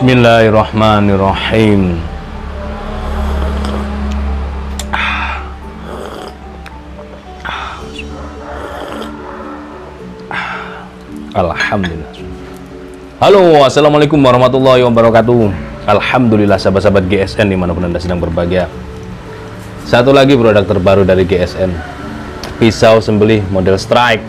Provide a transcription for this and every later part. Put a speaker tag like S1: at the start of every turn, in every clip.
S1: Bismillahirrahmanirrahim. Alhamdulillah. Halo, assalamualaikum warahmatullahi wabarakatuh. Alhamdulillah sahabat-sahabat GSN dimanapun Anda sedang berbahagia. Satu lagi produk terbaru dari GSN, pisau sembelih model strike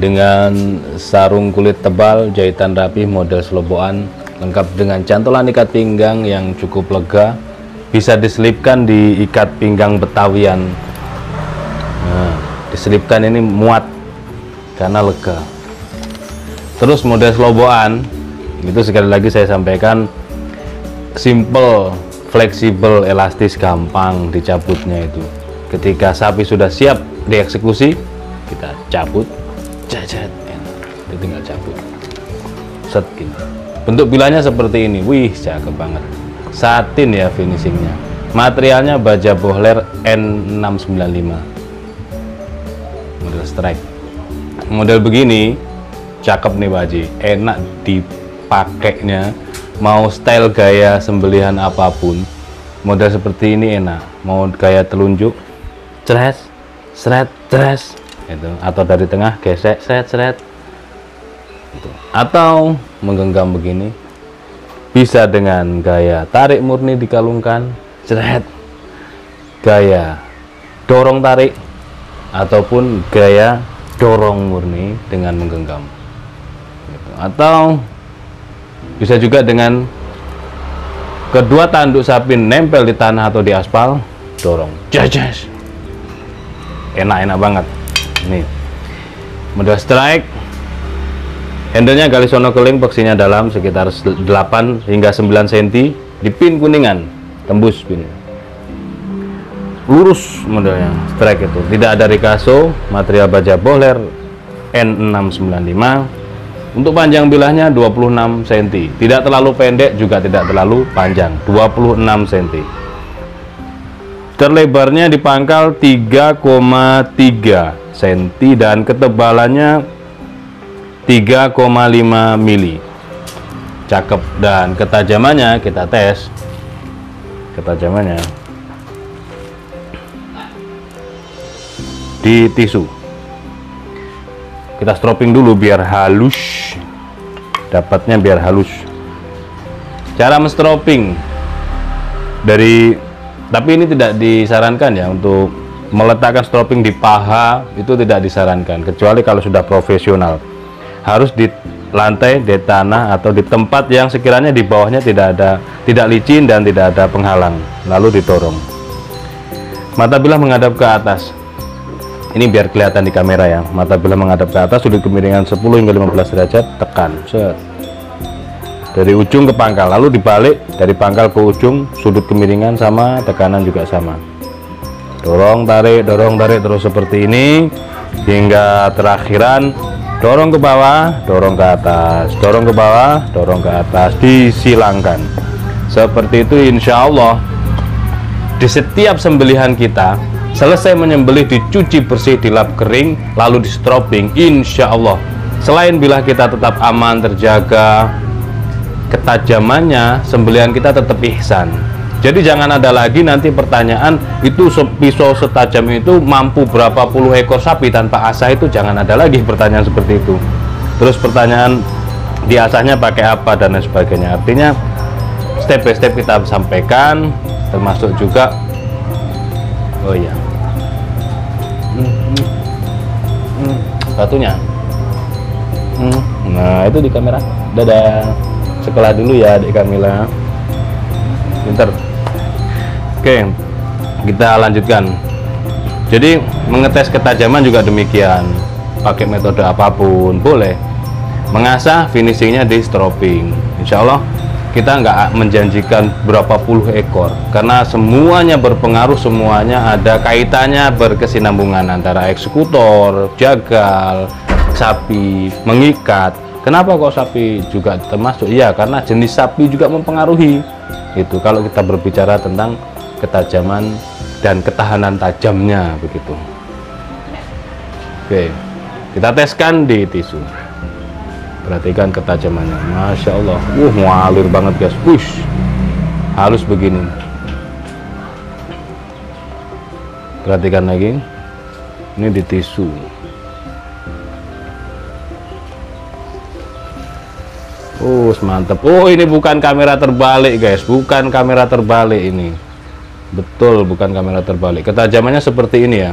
S1: dengan sarung kulit tebal, jahitan rapih model selobokan, lengkap dengan cantolan ikat pinggang yang cukup lega, bisa diselipkan di ikat pinggang Betawian. Nah, diselipkan ini muat karena lega. Terus model selobokan itu sekali lagi saya sampaikan, simple, fleksibel, elastis, gampang dicabutnya itu. Ketika sapi sudah siap dieksekusi, kita cabut, jajet, itu tinggal cabut, set gini. Bentuk bilanya seperti ini, wih cakep banget, satin ya finishingnya. Materialnya baja bohler N695 model strike. Model begini cakep nih Pak Haji, enak dipakainya, mau style gaya sembelihan apapun, model seperti ini enak. Mau gaya telunjuk, cres, seret, cres, itu, atau dari tengah gesek, seret, seret, itu. Atau menggenggam begini, bisa dengan gaya tarik murni dikalungkan, ceret, gaya dorong tarik, ataupun gaya dorong murni dengan menggenggam, gitu. Atau bisa juga dengan kedua tanduk sapi nempel di tanah atau di aspal, dorong, jajas, enak-enak banget. Ini model strike, handlenya gali sono keling, peksinya dalam sekitar 8 hingga 9 cm, di pin kuningan, tembus pin, lurus modelnya strike itu, tidak ada rikaso, material baja bohler N695. Untuk panjang bilahnya 26 cm, tidak terlalu pendek juga tidak terlalu panjang, 26 cm. Terlebarnya di pangkal 3,3 cm dan ketebalannya 3,5 mili. Cakep. Dan ketajamannya kita tes. Ketajamannya di tisu. Kita stropping dulu biar halus, dapatnya biar halus. Cara menstropping dari, tapi ini tidak disarankan ya untuk meletakkan stropping di paha, itu tidak disarankan kecuali kalau sudah profesional. Harus di lantai, di tanah, atau di tempat yang sekiranya di bawahnya tidak licin dan tidak ada penghalang, lalu didorong. Mata bilah menghadap ke atas. Ini biar kelihatan di kamera ya. Mata bilah menghadap ke atas, sudut kemiringan 10 hingga 15 derajat, tekan, set. Dari ujung ke pangkal, lalu dibalik dari pangkal ke ujung, sudut kemiringan sama, tekanan juga sama. Dorong tarik terus seperti ini hingga terakhiran. Dorong ke bawah, dorong ke atas, dorong ke bawah, dorong ke atas, disilangkan. Seperti itu, insya Allah di setiap sembelihan kita, selesai menyembelih dicuci bersih, dilap kering, lalu di stropping, insya Allah selain bilah kita tetap aman, terjaga ketajamannya, sembelihan kita tetap ihsan, Jadi jangan ada lagi nanti pertanyaan itu pisau setajam itu mampu berapa puluh ekor sapi tanpa asah, itu jangan ada lagi pertanyaan seperti itu. Terus pertanyaan diasahnya pakai apa dan lain sebagainya. Artinya step by step kita sampaikan, termasuk juga oh iya satunya. Nah itu di kamera. Dadah, sekolah dulu ya adik Kamila, pinter. Oke, kita lanjutkan. Jadi mengetes ketajaman juga demikian, pakai metode apapun boleh. Mengasah finishingnya di stropping. Insya Allah kita nggak menjanjikan berapa puluh ekor, karena semuanya berpengaruh, semuanya ada kaitannya, berkesinambungan antara eksekutor, jagal, sapi, mengikat. Kenapa kok sapi juga termasuk? Iya, karena jenis sapi juga mempengaruhi. Itu kalau kita berbicara tentang ketajaman dan ketahanan tajamnya begitu. Oke, kita teskan di tisu. Perhatikan ketajamannya, masya Allah. Ngalir banget guys. Push, halus begini. Perhatikan lagi. Ini di tisu. Mantap. Oh, ini bukan kamera terbalik guys, bukan kamera terbalik ini. Betul, bukan kamera terbalik. Ketajamannya seperti ini ya.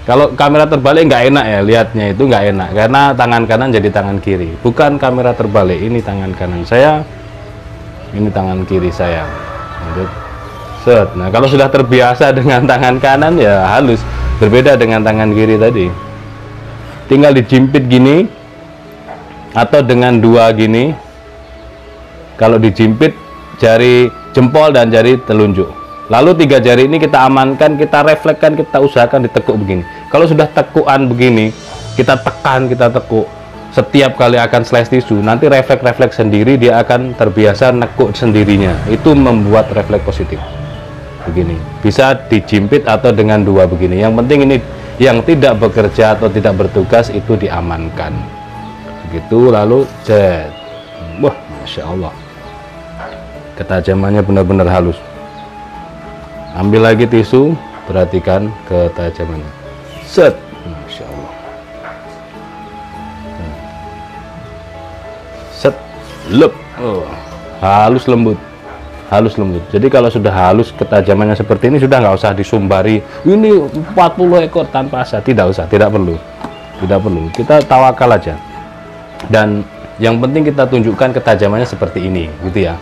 S1: Kalau kamera terbalik nggak enak ya, lihatnya itu nggak enak karena tangan kanan jadi tangan kiri. Bukan kamera terbalik, ini tangan kanan saya, ini tangan kiri saya. Set. Nah, kalau sudah terbiasa dengan tangan kanan ya halus, berbeda dengan tangan kiri tadi. Tinggal dijimpit gini atau dengan dua gini. Kalau dijimpit jari jempol dan jari telunjuk. Lalu 3 jari ini kita amankan, kita reflekskan, kita usahakan ditekuk begini. Kalau sudah tekukan begini, kita tekan, kita tekuk. Setiap kali akan slice tisu, nanti refleks sendiri, dia akan terbiasa nekuk sendirinya. Itu membuat refleks positif. Begini, bisa dijimpit atau dengan 2 begini. Yang penting ini yang tidak bekerja atau tidak bertugas itu diamankan. Begitu, lalu jet. Wah, masya Allah. Ketajamannya benar-benar halus. Ambil lagi tisu, perhatikan ketajamannya. Set, masya Allah. Set, lep. Oh, halus lembut, halus lembut. Jadi kalau sudah halus ketajamannya seperti ini, sudah nggak usah disumbari. Ini 40 ekor tanpa asah, tidak usah, tidak perlu, tidak perlu. Kita tawakal aja. Dan yang penting kita tunjukkan ketajamannya seperti ini, gitu ya.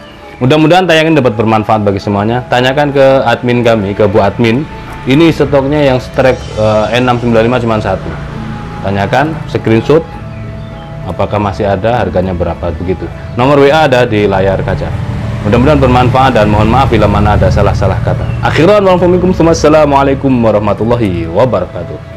S1: Mudah-mudahan tayangan dapat bermanfaat bagi semuanya. Tanyakan ke admin kami, ke Bu Admin. Ini stoknya yang strike N695 cuma 1. Tanyakan, screenshot, apakah masih ada, harganya berapa, begitu. Nomor WA ada di layar kaca. Mudah-mudahan bermanfaat dan mohon maaf bila mana ada salah-salah kata. Akhiran, wassalamualaikum warahmatullahi wabarakatuh.